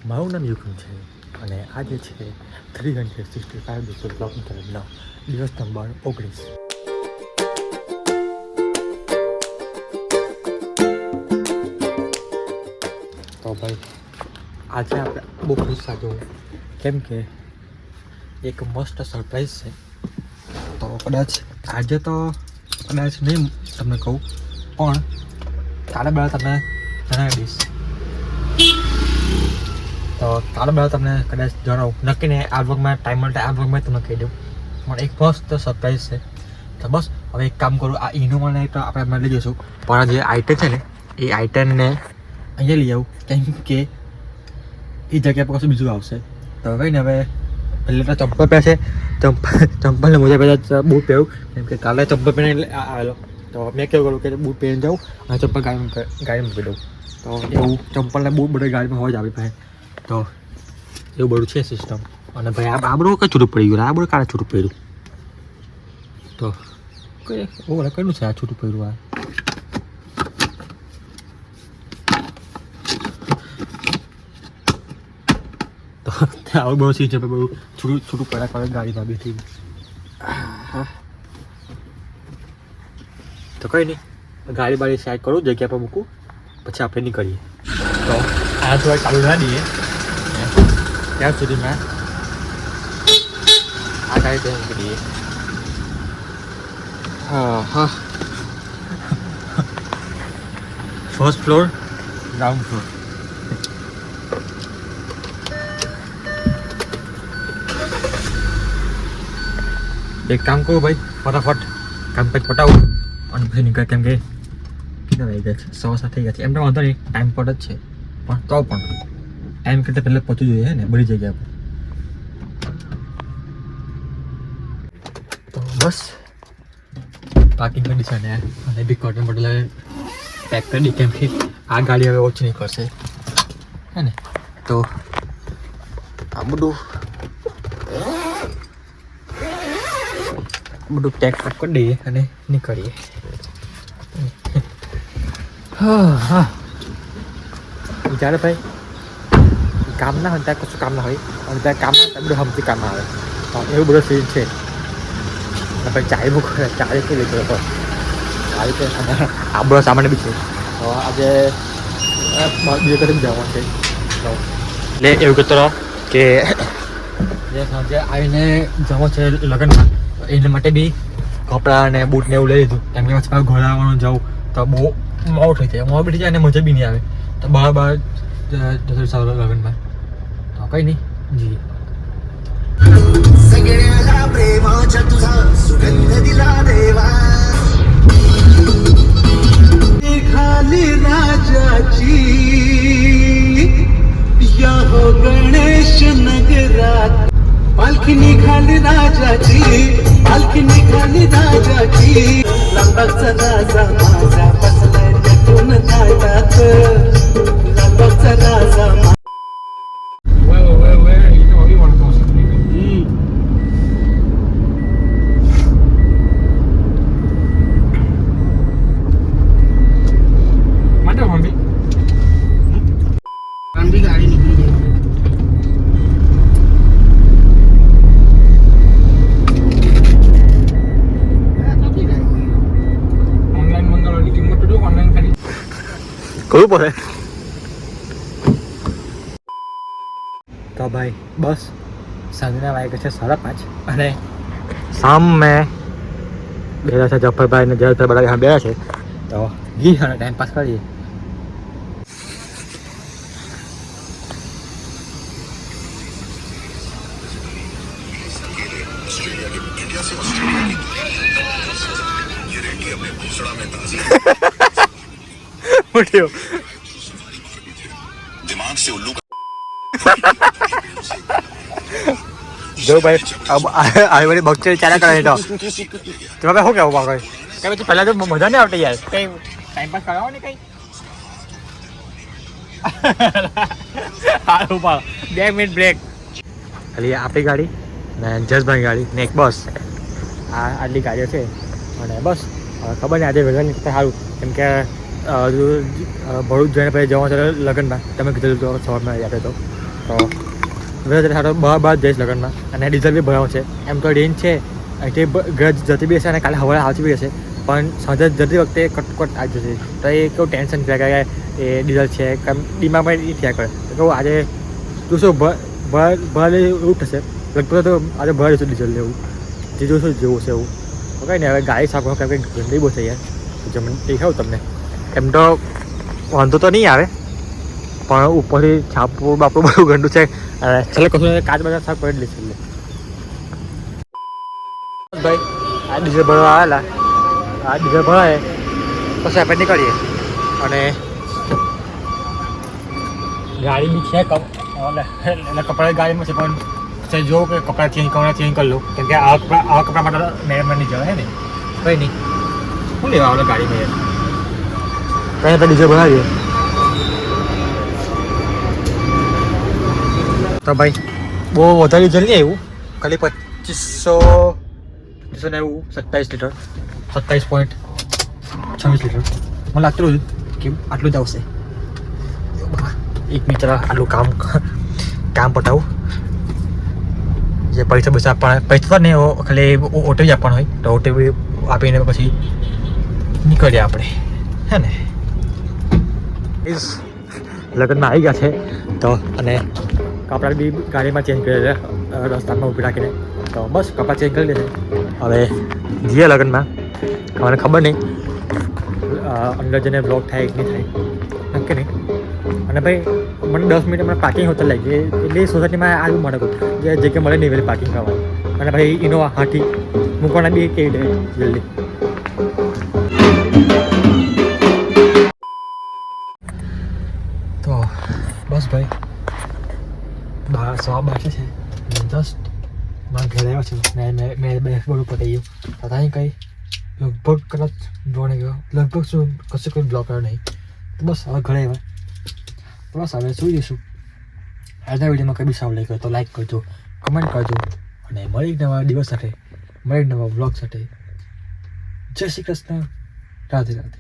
મારું નામ યુગમ છે અને આજે છે 365 દિવસો બ્લોગ તરફનો દિવસ નંબર 19. તો ભાઈ આજે આપણે બહુ ખુશ થાજો કેમ કે એક મસ્ત સરપ્રાઈઝ છે. તો કદાચ આજે તો કદાચ નહીં તમને કહું, પણ કાલે બધા તમને જણાવી દઈશ. તો કાલે બધા તમને કદાચ જણાવું નક્કી ને આ બ્લોગમાં ટાઈમ મળે આ બ્લોગમાં તમને કહી દઉં. પણ એક મસ્ત સરપ્રાઈઝ છે. તો બસ હવે એક કામ કરું, આ ઇનોવાને તો આપણે મળી જઈશું, પણ જે આઈટમ છે ને એ આઈટમને અહીંયા લઈ આવું કેમ કે એ જગ્યા પર કશું બીજું આવશે. તો હવે ને હવે પહેલાં તો ચંપલ પહેરશે, ચંપલને મોજા પહેલાં બૂટ પહેરું કેમ કે કાલે ચંપલ પહેરીને આવેલો. તો મેં કેવું કરું કે બૂટ પહેરીને જાઉં અને ચંપલ ગાડી મૂકી દઉં. તો એવું ચંપલને બૂટ બધે ગાડીમાં હોય જ આપણી પાસે. તો એવું બધું છે સિસ્ટમ. અને ભાઈ આ બધું કઈ છૂટું પડી ગયું, આ બધું કાલે છૂટું પડ્યું. તો કઈ કયું છે આ છૂટું પડ્યું? આ તો આવું બહુ સીન છે, બધું છૂટું પડ્યા કરે ગાડીમાં બેઠી. તો કંઈ નહીં, ગાડી બાડી સાઈડ કરું, જગ્યા પર મૂકું, પછી આપણે નીકળીએ. તો આ થોડા ચાલુ ના દઈએ ત્યાં સુધીમાં આ ગાડી ત્યાં મૂકી દઈએ. હા, ફર્સ્ટ ફ્લોર, ગ્રાઉન્ડ ફ્લોર. એક કામ કરું ભાઈ, ફટાફટ કામ કંઈક પટાવું અને પછી નીકળે કેમ કે કેટલા વાગી ગયા છે? 7:15 થઈ ગયા છે. એમ તો વાંધો નહીં, ટાઈમ પર જ છે, પણ તો પણ ટાઈમ કરતાં પહેલાં પહોંચવું જોઈએ ને બધી જગ્યા પર. તો બસ પાર્કિંગ કન્ડિશન અને બી કોટન બોટલ પેક કરી દી કેમ કે આ ગાડી હવે ઓછી નહીં કરશે હે ને. તો આ બધું પેક કરી દઈએ અને નીકળીએ. હા વિચારે ભાઈ, કામ ના હોય ત્યાં કશું કામ ના હોય અને ત્યાં કામ ના બધું હમથી કામ આવે. એવું બધું સીન છે. ભાઈ ચાય મૂક, ચાય કઈ લીધો હતો આ રીતે. અને આ બધો સામાન બી છે. તો આજે બીજે કદી જવાનું છે. એટલે એવું કહેતો રહો કે જે સાંજે આવીને જવો છે લગ્નમાં, એના માટે બી કપડાં અને બૂટ ને એવું લઈ લીધું કેમ કે પછી ઘરે આવવાનું જાઉં તો બહુ મોડું થઈ જાય, મોડું થઈ જાય અને મજા બી નહીં આવે. તો બહાર લગ્નમાં તો કંઈ નહીં જી. सगळ्याला प्रेमाच्या तुझा सुगंध दिला देवा, खाली राजाची या हो गणेश नगरात, पालखी निघाली राजाची, पालखी निघाली राजाची. लांबाचा राजा माझा बसलाय त्यातून ताटात, लांबाचा राजा गाड़ी निकली है. ऑनलाइन मंगवानी किंमत तो ऑनलाइन खरीद કરવું પડે. તો ભાઈ બસ સાંજના વાગે છે 5:30 અને સામે બેઠા છે જફરભાઈ ને જયભાઈ બધા यहाँ બેઠા છે. તો ઘી અને ટાઈમ પાસ કરીએ. ઉઠ્યો दिमाग से उल्लू જો ભાઈ આવી બધી ભક્તિ ચાલ્યા કરે તો તમે શું કહેવું પાછળ કે પછી પહેલાં તો મજા નહીં આવતી યાર, કંઈ ટાઈમ પાસ કરાવો ને કંઈ. સારું પાડો 2 મિનિટ બ્રેક. ખાલી આપણી ગાડી ને જસભાઈ ગાડી ને એક બસ, આટલી ગાડીઓ છે. અને બસ ખબર નહીં આજે વહેલા નીકળતા સારું કેમ કે ભરૂચ જઈને પછી જવાનું છે લગ્નમાં. તમે કીધેલું તો સવારમાં યાદ હતો તો ઘરે સારો બહાર જઈશ લગ્નમાં અને ડીઝલ બી ભરાવું છે એમ તો રેન્જ છે અહીંથી ઘર જતી બી હશે અને કાલે હવારે આવતી બી હશે પણ સાંજે જતી વખતે કટકટ આવી જશે તો એ કેવું ટેન્શન થયા કરે એ ડીઝલ છે કેમ ડીમામાં એ થયા કરે તો કહું આજે તું શું ભરાલે એવું થશે લગભગ તો આજે ભરાય છે ડીઝલ લેવું જે જોશું જેવું છે એવું કંઈ નહીં હવે ગાડી સાફ કેમ કે ગંદી બહુ થઈ યાર જમીન દેખાવું તમને એમ તો વાંધો તો નહીં આવે પણ ઉપરથી છાપવું બાપડું બધું ગંદુ છે છેલ્લે કશું કાચ બધા સાફ કરી દઈશ એટલે ભાઈ આ ડીઝલ ભરવા આવેલા આ ડીઝલ ભરાય પછી આપણે નીકળીએ અને ગાડી બી છે એટલે કપડા ગાડીમાં છે પણ જો કે કપડાં ચેન્જ કરી લો કેમ કે આવા કપડા માટે મેળવમાં નહીં જવાય ને કંઈ નહીં શું લેવા આવે ગાડીમાં યાર કંઈ આપણે ડીઝલ ભરાવીએ તો ભાઈ બહુ વધારે ડીઝલ નહીં આવ્યું ખાલી 2500 ને એવું 27 લીટર 27.26 લીટર મને લાગતું હતું કે આટલું જ આવશે એક મિત્ર આટલું કામ પટાવું જે પૈસા બસ આપવાના પૈસા ને ખાલી ઓટીપી આપવાનો હોય તો ઓટીપી આપીને પછી નીકળીએ આપણે હે ને લગ્નમાં આવી ગયા છે તો અને કપડાં બી ગાડીમાં ચેન્જ કરી દે રસ્તામાં ઊભી રાખીને તો બસ કપડાં ચેન્જ કરી દેશે હવે જઈએ લગ્નમાં મને ખબર નહીં અંદર જઈને બ્લોગ થાય કે નહીં થાય નક્કી નહીં અને ભાઈ મને 10 મિનિટ મને પાર્કિંગ હોતા લાગી એટલે સોસાયટીમાં આવ્યું મને કહું જે જગ્યા મળે નહીં વેલી પાર્કિંગ કરવાની અને ભાઈ ઇનોવા હાથી મૂકવાના બી કહી દે જલ્દી તો બસ ભાઈ 12:12 છે જસ્ટ મારા ઘરે આવ્યો છું મેં બેસ બોલું પતાવી ગયું પતા નહીં કંઈ લગભગ કદાચ જોડે ગયો લગભગ શું કશું કોઈ બ્લોક કર્યો નહીં તો બસ હવે ઘરે આવ્યા બસ હવે સુઈ જઈશું આજના વિડીયોમાં કંઈ બી સારું લાગ્યો તો લાઈક કરજો કમેન્ટ કરજો અને મળી નવા દિવસ સાથે મળી નવા બ્લોગ સાથે જય શ્રી કૃષ્ણ રાધે રાધે